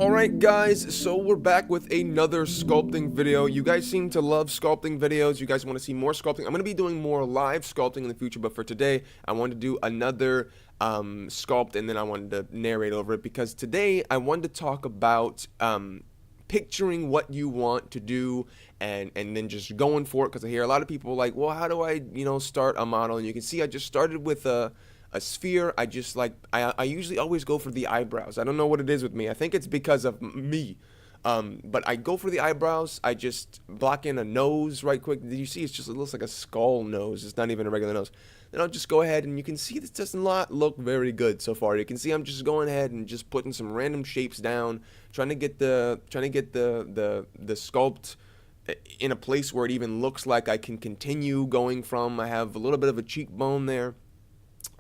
Alright guys, so we're back with another sculpting video. You guys seem to love sculpting videos. You guys want to see more sculpting. I'm going to be doing more live sculpting in the future, but for today, I wanted to do another sculpt, and then I wanted to narrate over it, because today I wanted to talk about picturing what you want to do and then just going for it, because I hear a lot of people like, well, how do I, start a model? And you can see I just started with a sphere. I usually always go for the eyebrows. I don't know what it is with me. I think it's because of me. But I go for the eyebrows. I just block in a nose right quick. Did you see? It looks like a skull nose. It's not even a regular nose. Then I'll just go ahead, and you can see this does not look very good so far. You can see I'm just going ahead and just putting some random shapes down, trying to get the sculpt in a place where it even looks like I can continue going from. I have a little bit of a cheekbone there.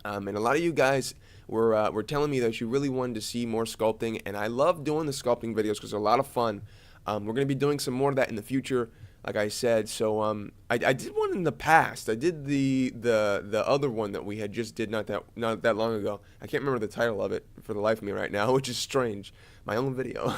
And a lot of you guys were telling me that you really wanted to see more sculpting, and I love doing the sculpting videos because they're a lot of fun. We're going to be doing some more of that in the future, like I said. So I did one in the past. I did the other one that we had just did not that long ago. I can't remember the title of it for the life of me right now, which is strange. My own video.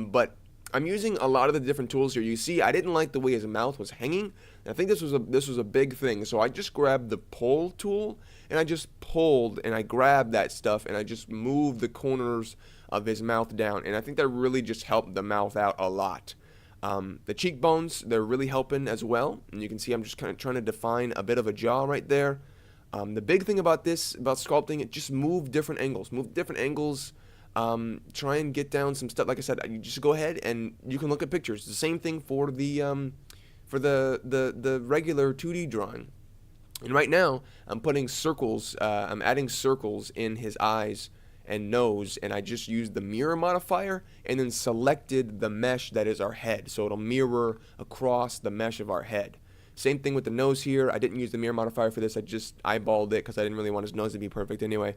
But I'm using a lot of the different tools here. You see, I didn't like the way his mouth was hanging. And I think this was a big thing. So I just grabbed the pull tool, and I just pulled, and I grabbed that stuff, and I just moved the corners of his mouth down. And I think that really just helped the mouth out a lot. The cheekbones, they're really helping as well. And you can see I'm just kind of trying to define a bit of a jaw right there. The big thing about sculpting, it just move different angles. Try and get down some stuff. Like I said, you just go ahead and you can look at pictures. The same thing for the regular 2D drawing. And right now, I'm putting circles. I'm adding circles in his eyes and nose, and I just used the mirror modifier and then selected the mesh that is our head, so it'll mirror across the mesh of our head. Same thing with the nose here. I didn't use the mirror modifier for this. I just eyeballed it because I didn't really want his nose to be perfect anyway.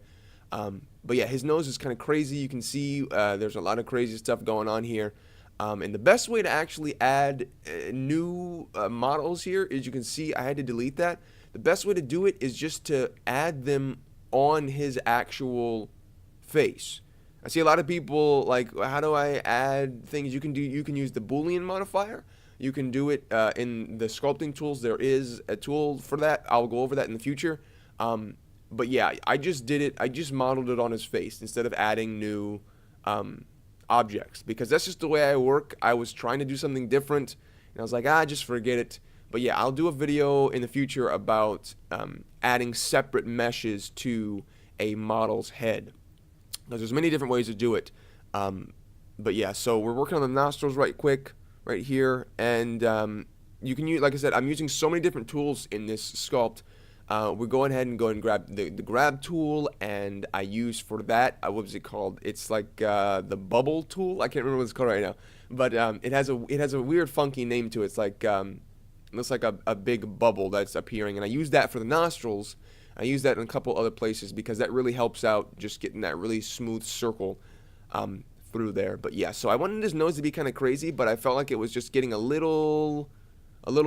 But yeah, his nose is kind of crazy. You can see there's a lot of crazy stuff going on here. And the best way to actually add new models here is, you can see I had to delete that. The best way to do it is just to add them on his actual face. I see a lot of people like, how do I add things? You can use the Boolean modifier. You can do it in the sculpting tools. There is a tool for that. I'll go over that in the future. But yeah, I just did it. I just modeled it on his face instead of adding new objects, because that's just the way I work. I was trying to do something different, and I was like, just forget it. But yeah, I'll do a video in the future about adding separate meshes to a model's head, because there's many different ways to do it. But yeah, so we're working on the nostrils right here, and you can use, like I said, I'm using so many different tools in this sculpt. We're going ahead and grab the grab tool, and I use for that, what was it called? It's like the bubble tool. I can't remember what it's called right now, but it has a weird funky name to it. It's like it looks like a big bubble that's appearing, and I use that for the nostrils. I use that in a couple other places because that really helps out, just getting that really smooth circle through there. But yeah, so I wanted his nose to be kind of crazy, but I felt like it was just getting a little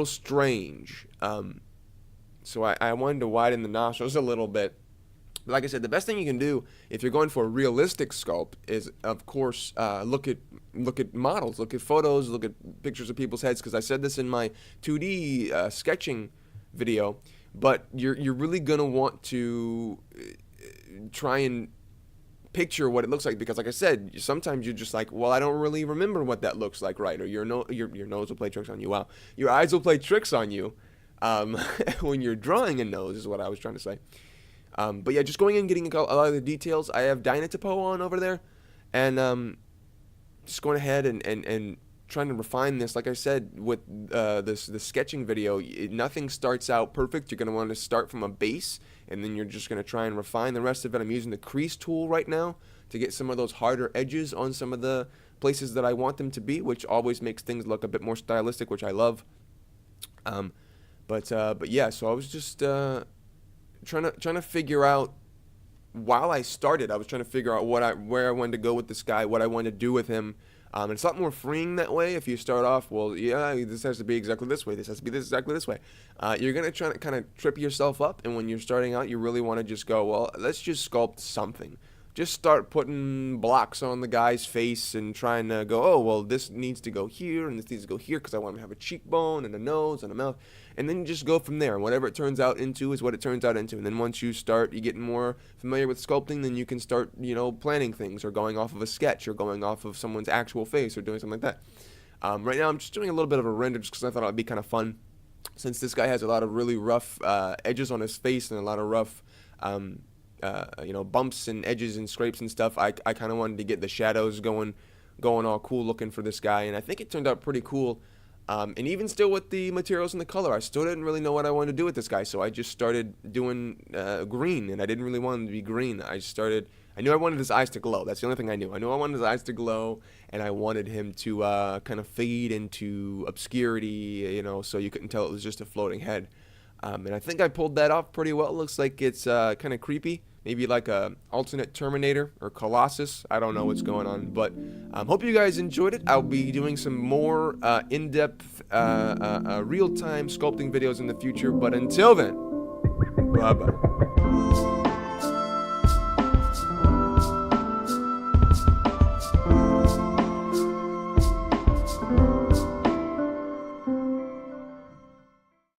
strange. So I wanted to widen the nostrils a little bit. But like I said, the best thing you can do if you're going for a realistic sculpt is, of course, look at models, look at photos, look at pictures of people's heads, because I said this in my 2D sketching video. But you're really gonna want to try and picture what it looks like, because like I said, sometimes you're just like, well, I don't really remember what that looks like, right? Or your nose will play tricks on you. Wow, your eyes will play tricks on you. When you're drawing a nose is what I was trying to say. But yeah, just going in and getting a lot of the details. I have Dynatopo on over there, and just going ahead and trying to refine this. Like I said, with the sketching video, nothing starts out perfect. You're going to want to start from a base, and then you're just going to try and refine the rest of it. I'm using the crease tool right now to get some of those harder edges on some of the places that I want them to be, which always makes things look a bit more stylistic, which I love. But yeah, so I was just trying to figure out, while I started, I was trying to figure out where I wanted to go with this guy, what I wanted to do with him. And it's a lot more freeing that way. If you start off, well, yeah, this has to be exactly this way, this has to be exactly this way. You're gonna try to kind of trip yourself up, and when you're starting out, you really want to just go, well, let's just sculpt something. just start putting blocks on the guy's face and trying to go, oh, well, this needs to go here and this needs to go here because I want him to have a cheekbone and a nose and a mouth. And then you just go from there. And whatever it turns out into is what it turns out into. And then once you get more familiar with sculpting, then you can start, planning things or going off of a sketch or going off of someone's actual face or doing something like that. Right now, I'm just doing a little bit of a render just because I thought it would be kind of fun. Since this guy has a lot of really rough edges on his face and a lot of rough bumps and edges and scrapes and stuff, I kind of wanted to get the shadows going all cool looking for this guy, and I think it turned out pretty cool. And even still with the materials and the color, I still didn't really know what I wanted to do with this guy, so I just started doing green, and I didn't really want him to be green. I knew I wanted his eyes to glow. That's the only thing I knew. I knew I wanted his eyes to glow, and I wanted him to kind of fade into obscurity, so you couldn't tell it was just a floating head. And I think I pulled that off pretty well. It looks like it's kind of creepy. Maybe like a alternate Terminator or Colossus. I don't know what's going on, but hope you guys enjoyed it. I'll be doing some more in-depth, real-time sculpting videos in the future. But until then, bye-bye.